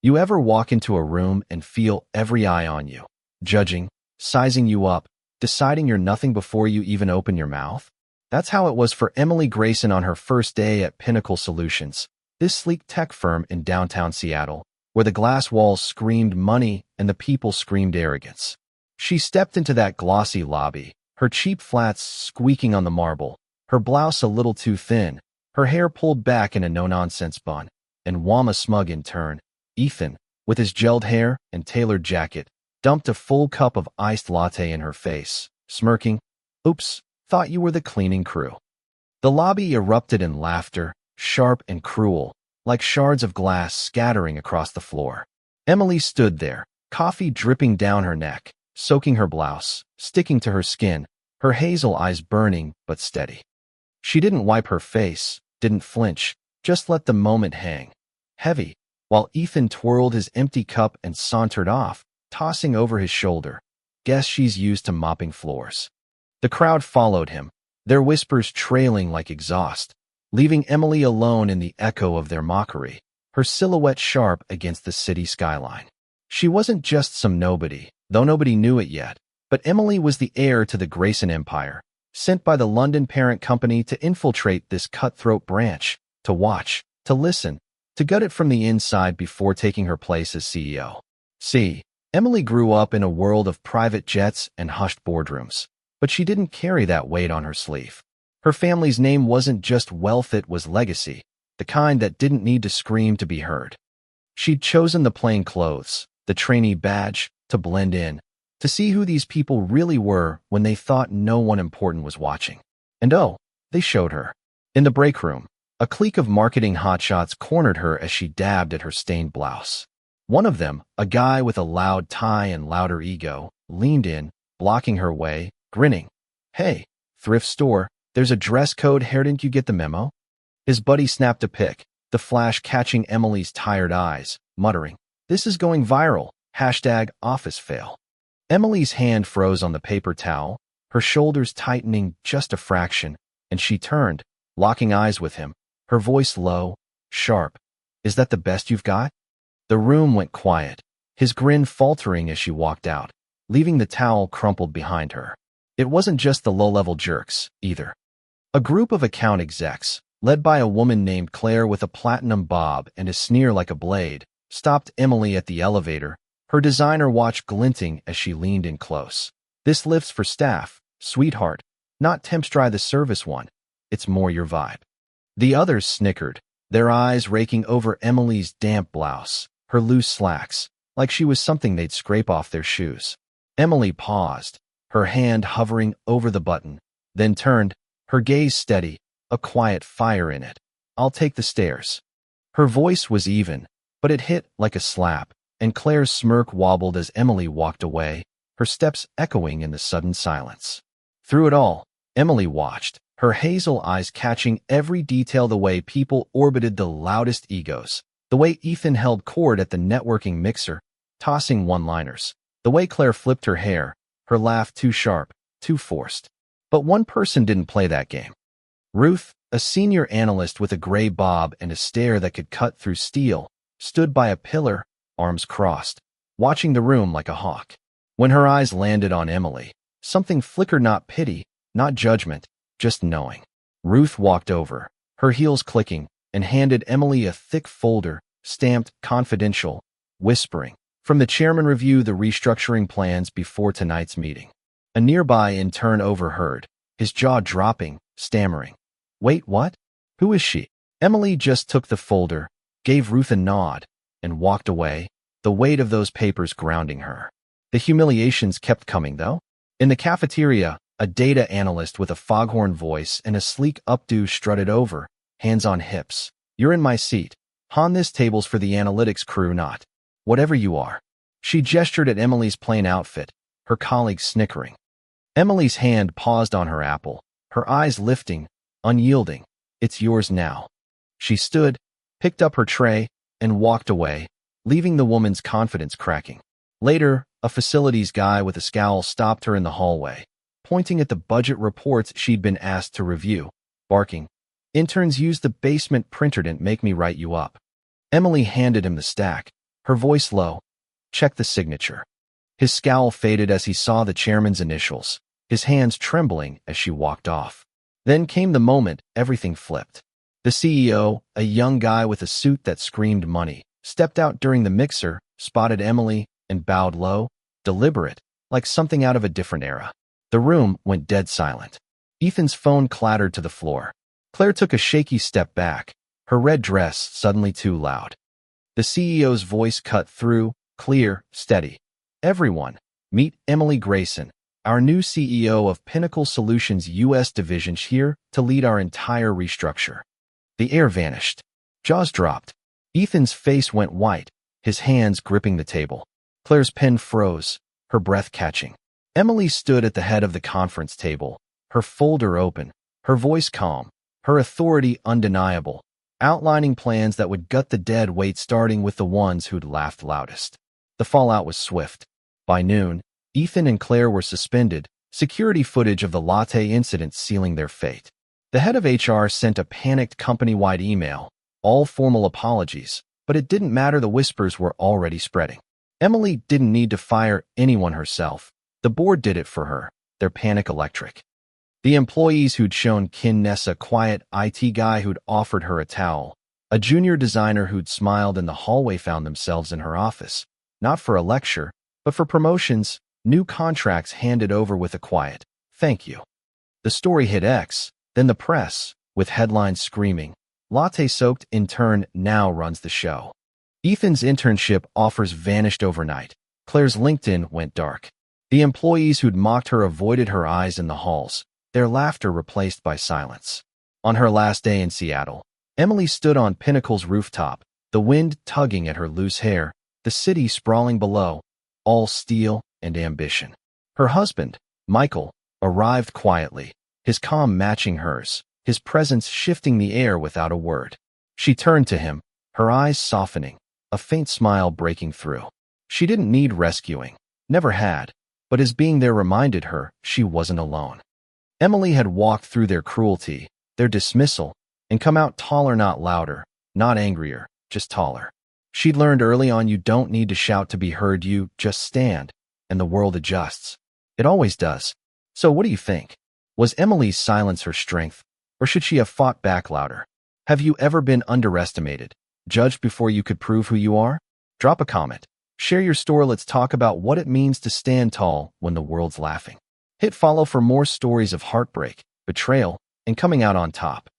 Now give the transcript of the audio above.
You ever walk into a room and feel every eye on you, judging, sizing you up, deciding you're nothing before you even open your mouth? That's how it was for Emily Grayson on her first day at Pinnacle Solutions, this sleek tech firm in downtown Seattle, where the glass walls screamed money and the people screamed arrogance. She stepped into that glossy lobby, her cheap flats squeaking on the marble, her blouse a little too thin, her hair pulled back in a no-nonsense bun, and Wama smug in turn. Ethan, with his gelled hair and tailored jacket, dumped a full cup of iced latte in her face, smirking, "Oops, thought you were the cleaning crew." The lobby erupted in laughter, sharp and cruel, like shards of glass scattering across the floor. Emily stood there, coffee dripping down her neck, soaking her blouse, sticking to her skin, her hazel eyes burning but steady. She didn't wipe her face, didn't flinch, just let the moment hang, heavy, while Ethan twirled his empty cup and sauntered off, tossing over his shoulder. Guess she's used to mopping floors. The crowd followed him, their whispers trailing like exhaust, leaving Emily alone in the echo of their mockery, her silhouette sharp against the city skyline. She wasn't just some nobody, though nobody knew it yet, but Emily was the heir to the Grayson empire, sent by the London parent company to infiltrate this cutthroat branch, to watch, to listen, to gut it from the inside before taking her place as CEO. See, Emily grew up in a world of private jets and hushed boardrooms, but she didn't carry that weight on her sleeve. Her family's name wasn't just wealth, it was legacy, the kind that didn't need to scream to be heard. She'd chosen the plain clothes, the trainee badge, to blend in, to see who these people really were when they thought no one important was watching. And oh, they showed her. In the break room, a clique of marketing hotshots cornered her as she dabbed at her stained blouse. One of them, a guy with a loud tie and louder ego, leaned in, blocking her way, grinning. "Hey, thrift store, there's a dress code here, didn't you get the memo?" His buddy snapped a pic, the flash catching Emily's tired eyes, muttering, "This is going viral, #office fail." Emily's hand froze on the paper towel, her shoulders tightening just a fraction, and she turned, locking eyes with him, her voice low, sharp. "Is that the best you've got?" The room went quiet, his grin faltering as she walked out, leaving the towel crumpled behind her. It wasn't just the low-level jerks, either. A group of account execs, led by a woman named Claire with a platinum bob and a sneer like a blade, stopped Emily at the elevator, her designer watch glinting as she leaned in close. "This lift's for staff, sweetheart, not temps dry the service one. It's more your vibe." The others snickered, their eyes raking over Emily's damp blouse, her loose slacks, like she was something they'd scrape off their shoes. Emily paused, her hand hovering over the button, then turned, her gaze steady, a quiet fire in it. "I'll take the stairs." Her voice was even, but it hit like a slap, and Claire's smirk wobbled as Emily walked away, her steps echoing in the sudden silence. Through it all, Emily watched, her hazel eyes catching every detail, the way people orbited the loudest egos, the way Ethan held court at the networking mixer, tossing one-liners, the way Claire flipped her hair, her laugh too sharp, too forced. But one person didn't play that game. Ruth, a senior analyst with a gray bob and a stare that could cut through steel, stood by a pillar, arms crossed, watching the room like a hawk. When her eyes landed on Emily, something flickered, not pity, not judgment, just knowing. Ruth walked over, her heels clicking, and handed Emily a thick folder, stamped confidential, whispering, "From the chairman, review the restructuring plans before tonight's meeting." A nearby intern overheard, his jaw dropping, stammering, "Wait, what? Who is she?" Emily just took the folder, gave Ruth a nod, and walked away, the weight of those papers grounding her. The humiliations kept coming, though. In the cafeteria, a data analyst with a foghorn voice and a sleek updo strutted over, hands on hips. "You're in my seat. Han, this table's for the analytics crew, not whatever you are." She gestured at Emily's plain outfit, her colleagues snickering. Emily's hand paused on her apple, her eyes lifting, unyielding. "It's yours now." She stood, picked up her tray, and walked away, leaving the woman's confidence cracking. Later, a facilities guy with a scowl stopped her in the hallway, pointing at the budget reports she'd been asked to review, barking, "Interns use the basement printer, didn't make me write you up." Emily handed him the stack, her voice low. Check the signature. His scowl faded as he saw the chairman's initials, his hands trembling as she walked off. Then came the moment everything flipped. The CEO, a young guy with a suit that screamed money, stepped out during the mixer, spotted Emily, and bowed low, deliberate, like something out of a different era. The room went dead silent. Ethan's phone clattered to the floor. Claire took a shaky step back, her red dress suddenly too loud. The CEO's voice cut through, clear, steady. Everyone, meet Emily Grayson, our new CEO of Pinnacle Solutions U.S. division here to lead our entire restructure. The air vanished. Jaws dropped. Ethan's face went white, his hands gripping the table. Claire's pen froze, her breath catching. Emily stood at the head of the conference table, her folder open, her voice calm, her authority undeniable, outlining plans that would gut the dead weight starting with the ones who'd laughed loudest. The fallout was swift. By noon, Ethan and Claire were suspended, security footage of the latte incident sealing their fate. The head of HR sent a panicked company-wide email, all formal apologies, but it didn't matter, the whispers were already spreading. Emily didn't need to fire anyone herself. The board did it for her, their panic electric. The employees who'd shown kindness, a quiet IT guy who'd offered her a towel, a junior designer who'd smiled in the hallway found themselves in her office, not for a lecture, but for promotions, new contracts handed over with a quiet, thank you. The story hit X, then the press, with headlines screaming, latte-soaked intern now runs the show. Ethan's internship offers vanished overnight. Claire's LinkedIn went dark. The employees who'd mocked her avoided her eyes in the halls, their laughter replaced by silence. On her last day in Seattle, Emily stood on Pinnacle's rooftop, the wind tugging at her loose hair, the city sprawling below, all steel and ambition. Her husband, Michael, arrived quietly, his calm matching hers, his presence shifting the air without a word. She turned to him, her eyes softening, a faint smile breaking through. She didn't need rescuing, never had, but his being there reminded her she wasn't alone. Emily had walked through their cruelty, their dismissal, and come out taller, not louder, not angrier, just taller. She'd learned early on you don't need to shout to be heard, you just stand, and the world adjusts. It always does. So what do you think? Was Emily's silence her strength, or should she have fought back louder? Have you ever been underestimated, judged before you could prove who you are? Drop a comment. Share your story. Let's talk about what it means to stand tall when the world's laughing. Hit follow for more stories of heartbreak, betrayal, and coming out on top.